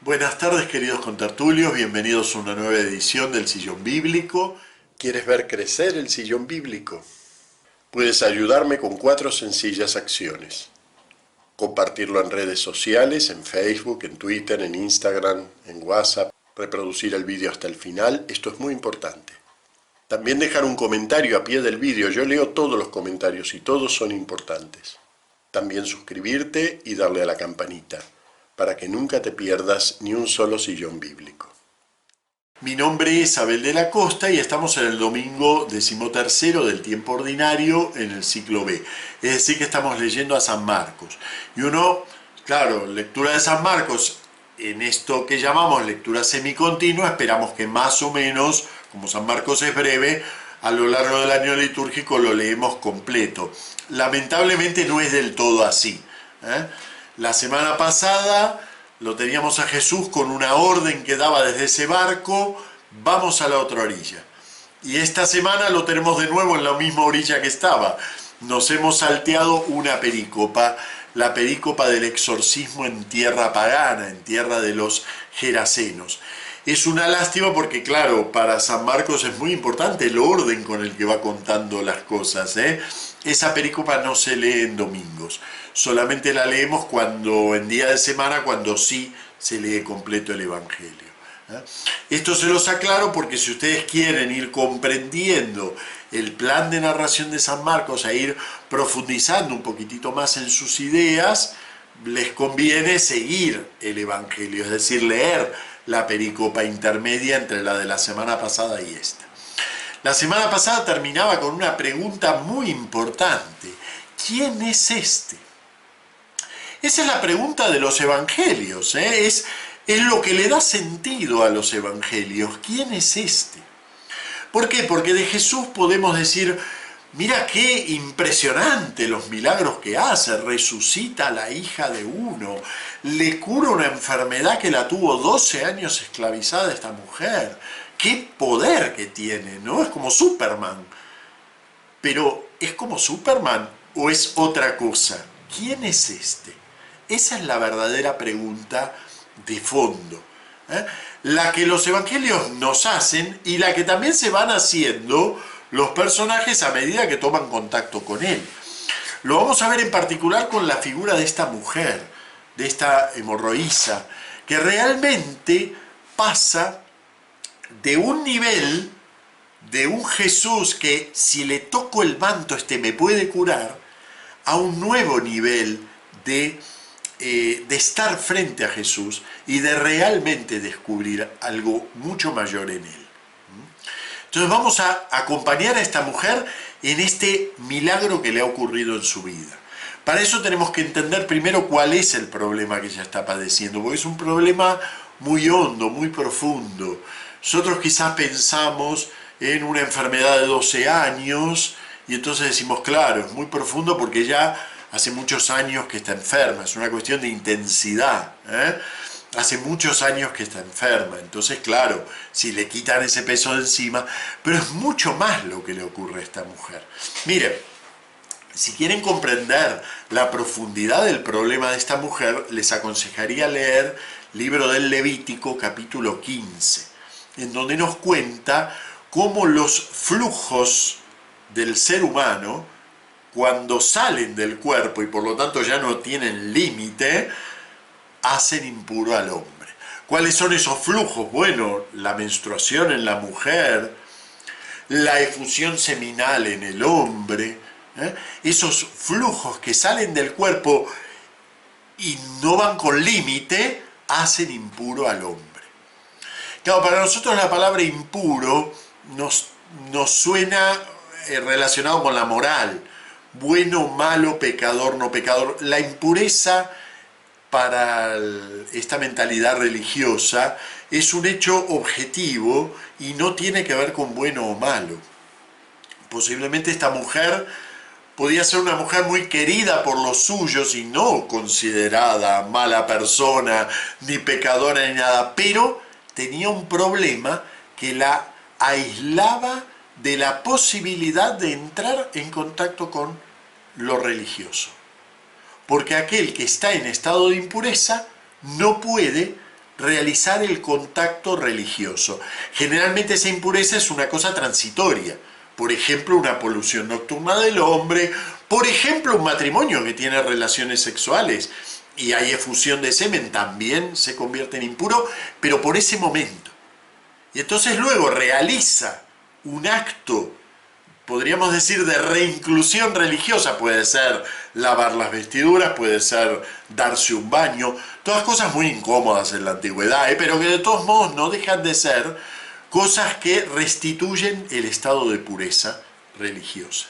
Buenas tardes, queridos contertulios, bienvenidos a una nueva edición del Sillón Bíblico. ¿Quieres ver crecer el Sillón Bíblico? Puedes ayudarme con 4 sencillas acciones. Compartirlo en redes sociales, en Facebook, en Twitter, en Instagram, en WhatsApp. Reproducir el vídeo hasta el final, esto es muy importante. También dejar un comentario a pie del vídeo, yo leo todos los comentarios y todos son importantes. También suscribirte y darle a la campanita, para que nunca te pierdas ni un solo sillón bíblico. Mi nombre es Abel de la Costa y estamos en el domingo 13º del tiempo ordinario en el ciclo B. Es decir, que estamos leyendo a San Marcos. Y uno, claro, lectura de San Marcos, en esto que llamamos lectura semicontinua, esperamos que más o menos, como San Marcos es breve, a lo largo del año litúrgico lo leemos completo. Lamentablemente no es del todo así, La semana pasada lo teníamos a Jesús con una orden que daba desde ese barco, vamos a la otra orilla. Y esta semana lo tenemos de nuevo en la misma orilla que estaba. Nos hemos salteado una perícopa, la perícopa del exorcismo en tierra pagana, en tierra de los gerasenos. Es una lástima porque, claro, para San Marcos es muy importante el orden con el que va contando las cosas, Esa perícopa no se lee en domingos, solamente la leemos en día de semana, cuando sí se lee completo el Evangelio. Esto se los aclaro porque si ustedes quieren ir comprendiendo el plan de narración de San Marcos e ir profundizando un poquitito más en sus ideas, les conviene seguir el Evangelio, es decir, leer la pericopa intermedia entre la de la semana pasada y esta. La semana pasada terminaba con una pregunta muy importante. ¿Quién es este? Esa es la pregunta de los evangelios, es lo que le da sentido a los evangelios. ¿Quién es este? ¿Por qué? Porque de Jesús podemos decir, mira qué impresionante los milagros que hace, resucita a la hija de uno, le cura una enfermedad que la tuvo 12 años esclavizada esta mujer. ¡Qué poder que tiene!, ¿no? Es como Superman. Pero, ¿es como Superman o es otra cosa? ¿Quién es este? Esa es la verdadera pregunta de fondo, la que los evangelios nos hacen y la que también se van haciendo los personajes a medida que toman contacto con él. Lo vamos a ver en particular con la figura de esta mujer, de esta hemorroísa, que realmente pasa de un nivel, de un Jesús que si le toco el manto me puede curar, a un nuevo nivel de estar frente a Jesús y de realmente descubrir algo mucho mayor en él. Entonces vamos a acompañar a esta mujer en este milagro que le ha ocurrido en su vida. Para eso tenemos que entender primero cuál es el problema que ella está padeciendo, porque es un problema muy hondo, muy profundo. Nosotros quizás pensamos en una enfermedad de 12 años y entonces decimos, claro, es muy profundo porque ella hace muchos años que está enferma, es una cuestión de intensidad, Hace muchos años que está enferma, entonces claro, si le quitan ese peso de encima, pero es mucho más lo que le ocurre a esta mujer. Miren, si quieren comprender la profundidad del problema de esta mujer, les aconsejaría leer el libro del Levítico, capítulo 15, en donde nos cuenta cómo los flujos del ser humano, cuando salen del cuerpo y por lo tanto ya no tienen límite, hacen impuro al hombre. ¿Cuáles son esos flujos? Bueno, la menstruación en la mujer, la efusión seminal en el hombre, esos flujos que salen del cuerpo y no van con límite, hacen impuro al hombre. Claro, para nosotros la palabra impuro nos suena relacionado con la moral, bueno, malo, pecador, no pecador. La impureza para esta mentalidad religiosa es un hecho objetivo y no tiene que ver con bueno o malo. Posiblemente esta mujer podía ser una mujer muy querida por los suyos y no considerada mala persona, ni pecadora, ni nada, pero tenía un problema que la aislaba de la posibilidad de entrar en contacto con lo religioso. Porque aquel que está en estado de impureza no puede realizar el contacto religioso. Generalmente esa impureza es una cosa transitoria. Por ejemplo, una polución nocturna del hombre, por ejemplo, un matrimonio que tiene relaciones sexuales y hay efusión de semen, también se convierte en impuro, pero por ese momento. Y entonces luego realiza un acto, podríamos decir, de reinclusión religiosa. Puede ser lavar las vestiduras, puede ser darse un baño, todas cosas muy incómodas en la antigüedad, pero que de todos modos no dejan de ser cosas que restituyen el estado de pureza religiosa.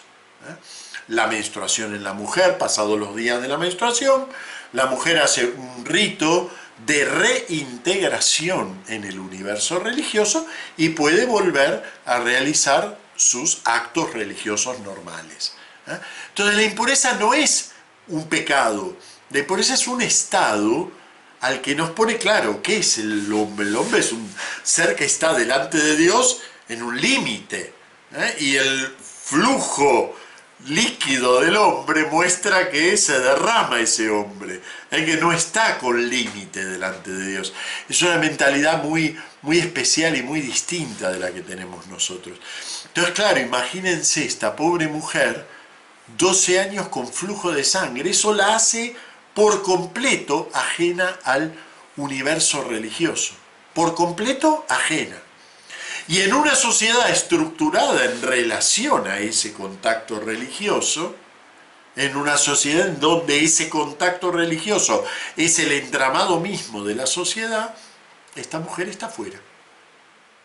La menstruación en la mujer, pasados los días de la menstruación, la mujer hace un rito de reintegración en el universo religioso y puede volver a realizar sus actos religiosos normales. Entonces la impureza no es un pecado, la impureza es un estado al que nos pone claro qué es el hombre. El hombre es un ser que está delante de Dios en un límite, y el flujo líquido del hombre muestra que se derrama ese hombre, que no está con límite delante de Dios. Es una mentalidad muy, muy especial y muy distinta de la que tenemos nosotros. Entonces, claro, imagínense esta pobre mujer, 12 años con flujo de sangre, eso la hace por completo ajena al universo religioso, por completo ajena. Y en una sociedad estructurada en relación a ese contacto religioso, en una sociedad en donde ese contacto religioso es el entramado mismo de la sociedad, esta mujer está fuera.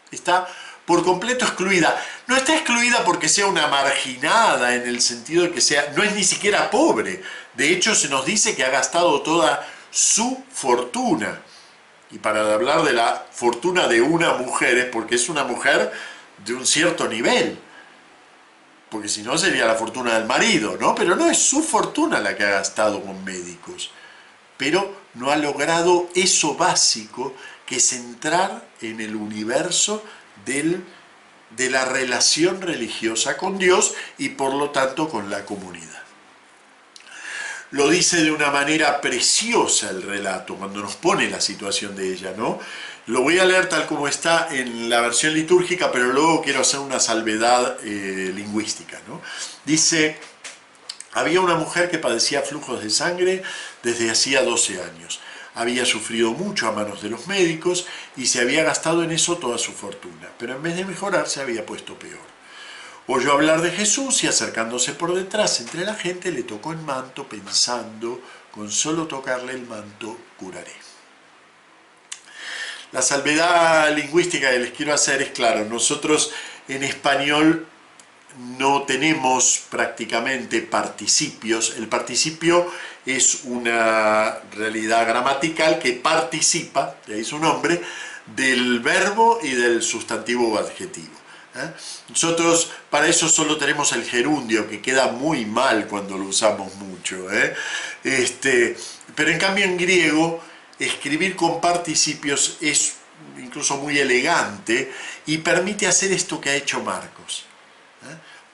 Está por completo excluida. No está excluida porque sea una marginada en el sentido de que sea, no es ni siquiera pobre. De hecho, se nos dice que ha gastado toda su fortuna. Y para hablar de la fortuna de una mujer es porque es una mujer de un cierto nivel. Porque si no sería la fortuna del marido, ¿no? Pero no es su fortuna la que ha gastado con médicos. Pero no ha logrado eso básico, que es entrar en el universo de la relación religiosa con Dios y por lo tanto con la comunidad. Lo dice de una manera preciosa el relato, cuando nos pone la situación de ella, ¿no? Lo voy a leer tal como está en la versión litúrgica, pero luego quiero hacer una salvedad lingüística, ¿no? Dice: había una mujer que padecía flujos de sangre desde hacía 12 años. Había sufrido mucho a manos de los médicos y se había gastado en eso toda su fortuna, pero en vez de mejorar se había puesto peor. Oyó hablar de Jesús y acercándose por detrás entre la gente le tocó el manto pensando: con solo tocarle el manto curaré. La salvedad lingüística que les quiero hacer es, claro, nosotros en español no tenemos prácticamente participios. El participio es una realidad gramatical que participa, de ahí su nombre, del verbo y del sustantivo o adjetivo. Nosotros para eso solo tenemos el gerundio, que queda muy mal cuando lo usamos mucho. Pero en cambio en griego escribir con participios es incluso muy elegante y permite hacer esto que ha hecho Marcos.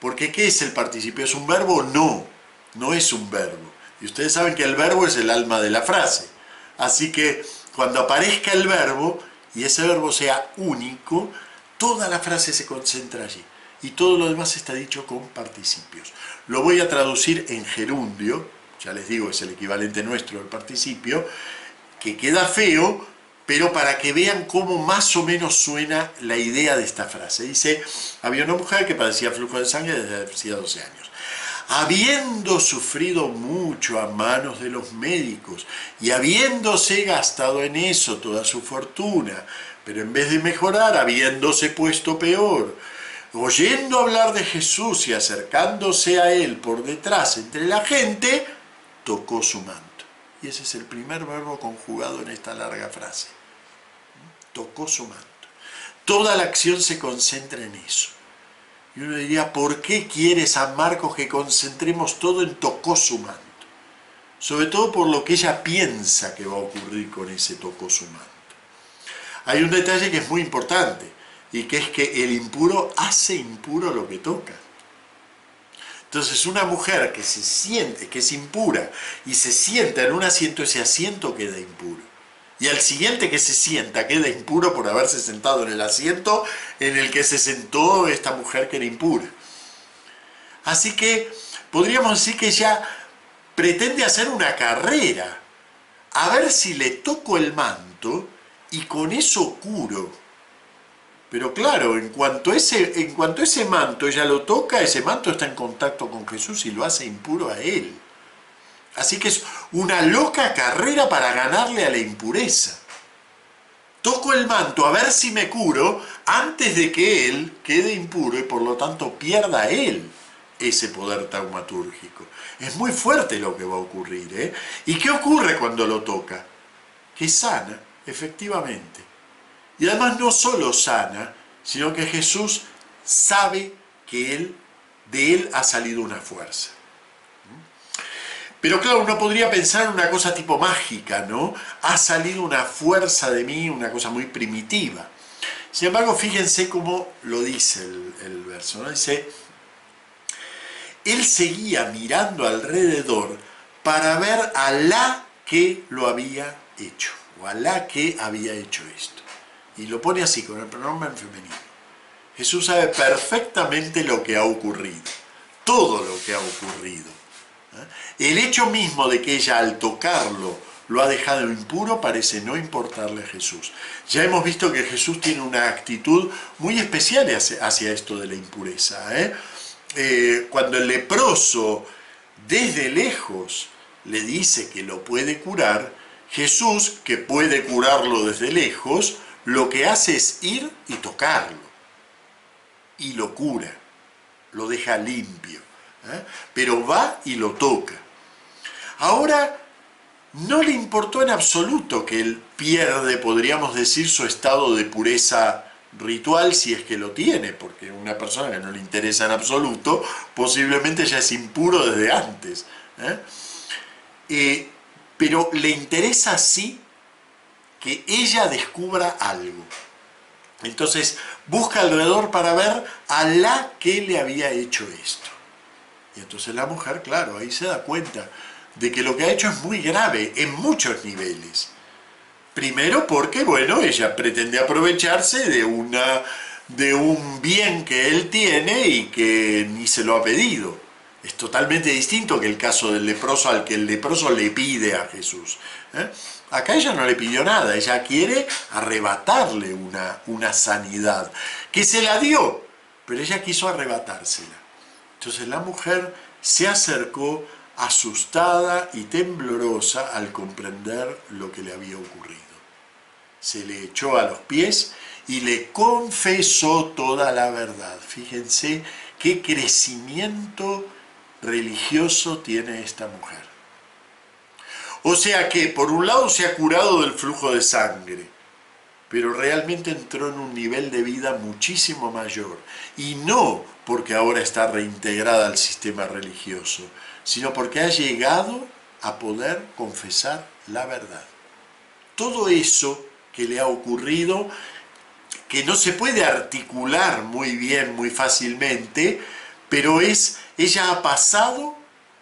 Porque ¿qué es el participio? ¿Es un verbo? No, no es un verbo. Y ustedes saben que el verbo es el alma de la frase. Así que cuando aparezca el verbo y ese verbo sea único, toda la frase se concentra allí. Y todo lo demás está dicho con participios. Lo voy a traducir en gerundio, ya les digo, es el equivalente nuestro del participio, que queda feo, pero para que vean cómo más o menos suena la idea de esta frase. Dice: había una mujer que padecía flujo de sangre desde hacía 12 años. Habiendo sufrido mucho a manos de los médicos y habiéndose gastado en eso toda su fortuna, pero en vez de mejorar, habiéndose puesto peor, oyendo hablar de Jesús y acercándose a él por detrás entre la gente, tocó su manto. Y ese es el primer verbo conjugado en esta larga frase. Tocó su manto. Toda la acción se concentra en eso. Y uno diría: ¿por qué quiere San Marcos que concentremos todo en tocó su manto? Sobre todo por lo que ella piensa que va a ocurrir con ese tocó su manto. Hay un detalle que es muy importante, y que es que el impuro hace impuro lo que toca. Entonces una mujer que se siente, que es impura, y se sienta en un asiento, ese asiento queda impuro. y al siguiente que se sienta queda impuro por haberse sentado en el asiento en el que se sentó esta mujer que era impura. Así que podríamos decir que ella pretende hacer una carrera, a ver si le toco el manto y con eso curo. Pero claro, en cuanto ese manto ella lo toca, ese manto está en contacto con Jesús y lo hace impuro a él. Así que es una loca carrera para ganarle a la impureza. Toco el manto a ver si me curo antes de que él quede impuro y por lo tanto pierda él ese poder taumatúrgico. Es muy fuerte lo que va a ocurrir, ¿eh? ¿Y qué ocurre cuando lo toca? Que sana, efectivamente. Y además no solo sana, sino que Jesús sabe que de él ha salido una fuerza. Pero claro, uno podría pensar en una cosa tipo mágica, ¿no? Ha salido una fuerza de mí, una cosa muy primitiva. Sin embargo, fíjense cómo lo dice el verso, ¿no? Dice, él seguía mirando alrededor para ver a la que lo había hecho, o a la que había hecho esto. Y lo pone así, con el pronombre femenino. Jesús sabe perfectamente lo que ha ocurrido, todo lo que ha ocurrido. El hecho mismo de que ella al tocarlo lo ha dejado impuro parece no importarle a Jesús. Ya hemos visto que Jesús tiene una actitud muy especial hacia esto de la impureza. Cuando el leproso desde lejos le dice que lo puede curar, Jesús, que puede curarlo desde lejos, lo que hace es ir y tocarlo. Y lo cura, lo deja limpio. Pero va y lo toca. Ahora, no le importó en absoluto que él pierde, podríamos decir, su estado de pureza ritual, si es que lo tiene, porque una persona que no le interesa en absoluto, posiblemente ya es impuro desde antes. Pero le interesa sí que ella descubra algo. Entonces busca alrededor para ver a la que le había hecho esto. Y entonces la mujer, claro, ahí se da cuenta de que lo que ha hecho es muy grave en muchos niveles. Primero porque, bueno, ella pretende aprovecharse de un bien que él tiene y que ni se lo ha pedido. Es totalmente distinto que el caso del leproso, al que el leproso le pide a Jesús. Acá ella no le pidió nada, ella quiere arrebatarle una sanidad, que se la dio, pero ella quiso arrebatársela. Entonces la mujer se acercó asustada y temblorosa al comprender lo que le había ocurrido. Se le echó a los pies y le confesó toda la verdad. Fíjense qué crecimiento religioso tiene esta mujer. O sea que, por un lado, se ha curado del flujo de sangre, pero realmente entró en un nivel de vida muchísimo mayor. Y no porque ahora está reintegrada al sistema religioso, sino porque ha llegado a poder confesar la verdad. Todo eso que le ha ocurrido, que no se puede articular muy bien, muy fácilmente, pero ella ha pasado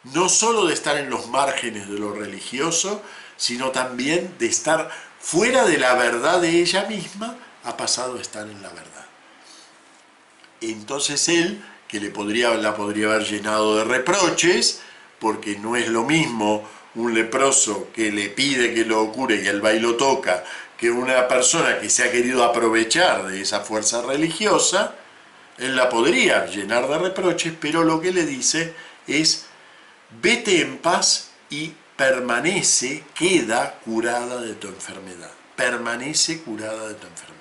no solo de estar en los márgenes de lo religioso, sino también de estar fuera de la verdad de ella misma, ha pasado a estar en la verdad. Entonces él, que la podría haber llenado de reproches, porque no es lo mismo un leproso que le pide que lo cure y él va y lo toca, que una persona que se ha querido aprovechar de esa fuerza religiosa, él la podría llenar de reproches, pero lo que le dice es: vete en paz y permanece, queda curada de tu enfermedad. Permanece curada de tu enfermedad.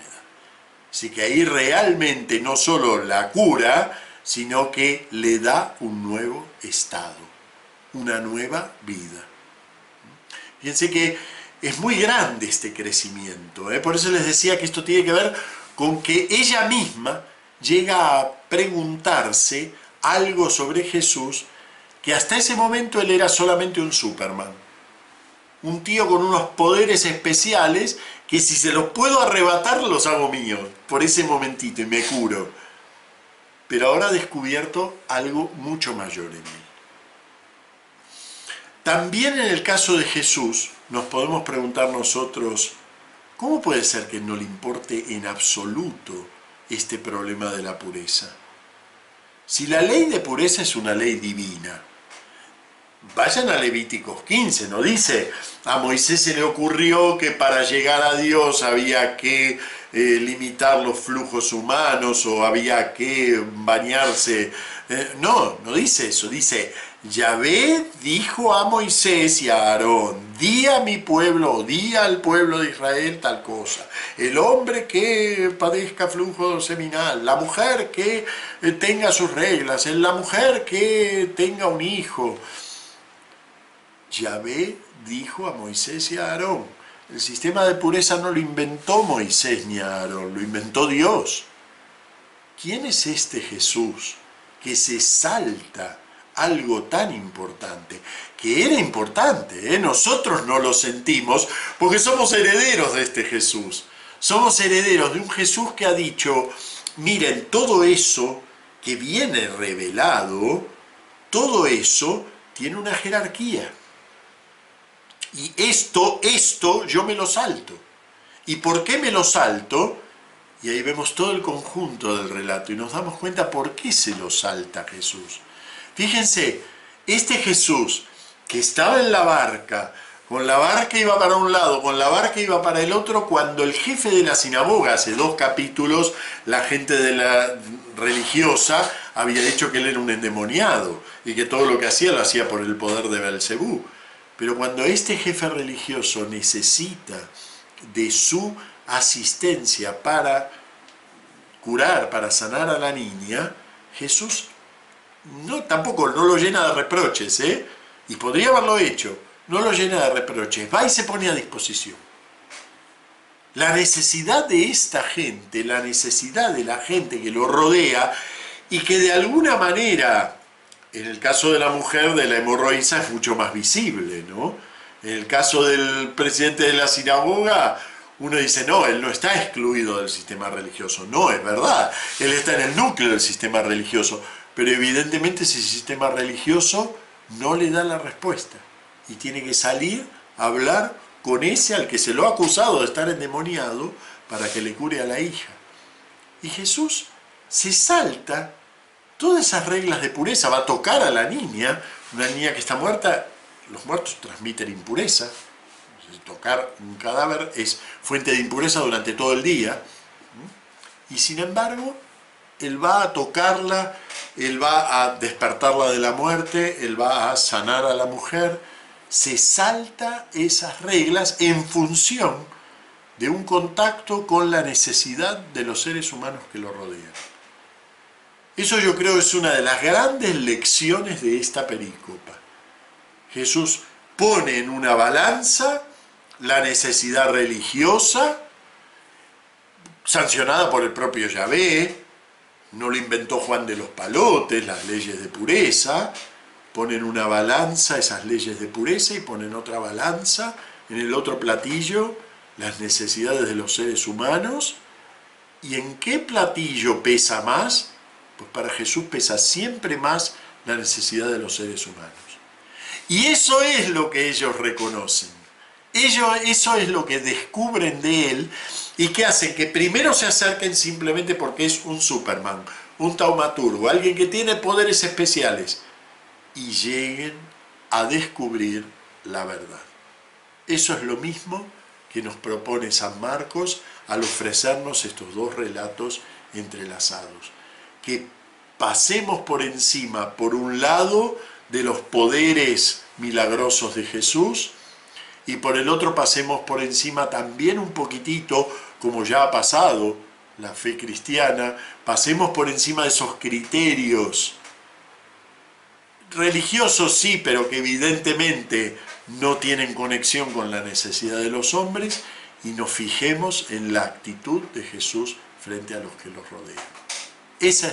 Así que ahí realmente no solo la cura, sino que le da un nuevo estado, una nueva vida. Fíjense que es muy grande este crecimiento, por eso les decía que esto tiene que ver con que ella misma llega a preguntarse algo sobre Jesús, que hasta ese momento él era solamente un Superman, un tío con unos poderes especiales que si se los puedo arrebatar los hago míos por ese momentito y me curo. Pero ahora ha descubierto algo mucho mayor en él. También en el caso de Jesús nos podemos preguntar nosotros ¿Cómo puede ser que no le importe en absoluto este problema de la pureza? Si la ley de pureza es una ley divina, vayan a Levíticos 15, no dice, a Moisés se le ocurrió que para llegar a Dios había que limitar los flujos humanos o había que bañarse. No dice eso, dice, Yahvé dijo a Moisés y a Aarón, di a mi pueblo, di al pueblo de Israel tal cosa. El hombre que padezca flujo seminal, la mujer que tenga sus reglas, la mujer que tenga un hijo. Yahvé dijo a Moisés y a Aarón. El sistema de pureza no lo inventó Moisés ni Aarón, lo inventó Dios. ¿Quién es este Jesús que se salta algo tan importante? Que era importante, nosotros no lo sentimos porque somos herederos de este Jesús. Somos herederos de un Jesús que ha dicho, miren, todo eso que viene revelado, todo eso tiene una jerarquía. Y esto yo me lo salto. ¿Y por qué me lo salto? Y ahí vemos todo el conjunto del relato y nos damos cuenta por qué se lo salta Jesús. Fíjense, este Jesús que estaba en la barca, con la barca iba para un lado, con la barca iba para el otro, cuando el jefe de la sinagoga, hace 2 capítulos, la gente de la religiosa había dicho que él era un endemoniado y que todo lo que hacía lo hacía por el poder de Belcebú. Pero cuando este jefe religioso necesita de su asistencia para curar, para sanar a la niña, Jesús tampoco no lo llena de reproches, y podría haberlo hecho, no lo llena de reproches, va y se pone a disposición. La necesidad de esta gente, la necesidad de la gente que lo rodea y que de alguna manera, en el caso de la mujer de la hemorroísa es mucho más visible, ¿no? En el caso del presidente de la sinagoga, uno dice, no, él no está excluido del sistema religioso. No, es verdad, él está en el núcleo del sistema religioso, pero evidentemente ese sistema religioso no le da la respuesta y tiene que salir a hablar con ese al que se lo ha acusado de estar endemoniado para que le cure a la hija. Y Jesús se salta todas esas reglas de pureza, va a tocar a la niña, una niña que está muerta. Los muertos transmiten impureza. Tocar un cadáver es fuente de impureza durante todo el día. Y sin embargo, él va a tocarla, él va a despertarla de la muerte, él va a sanar a la mujer. Se salta esas reglas en función de un contacto con la necesidad de los seres humanos que lo rodean. Eso yo creo es una de las grandes lecciones de esta perícopa. Jesús pone en una balanza la necesidad religiosa, sancionada por el propio Yahvé, no lo inventó Juan de los Palotes, las leyes de pureza, pone en una balanza esas leyes de pureza y pone en otra balanza, en el otro platillo, las necesidades de los seres humanos. ¿Y en qué platillo pesa más? Pues para Jesús pesa siempre más la necesidad de los seres humanos. Y eso es lo que ellos reconocen. Eso es lo que descubren de él y que hacen que primero se acerquen simplemente porque es un Superman, un taumaturgo, alguien que tiene poderes especiales y lleguen a descubrir la verdad. Eso es lo mismo que nos propone San Marcos al ofrecernos estos 2 relatos entrelazados. Que pasemos por encima, por un lado, de los poderes milagrosos de Jesús y por el otro pasemos por encima también un poquitito, como ya ha pasado la fe cristiana, pasemos por encima de esos criterios religiosos, sí, pero que evidentemente no tienen conexión con la necesidad de los hombres y nos fijemos en la actitud de Jesús frente a los que los rodean. Esa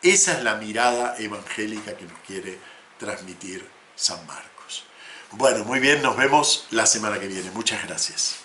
es la mirada evangélica que nos quiere transmitir San Marcos. Bueno, muy bien, nos vemos la semana que viene. Muchas gracias.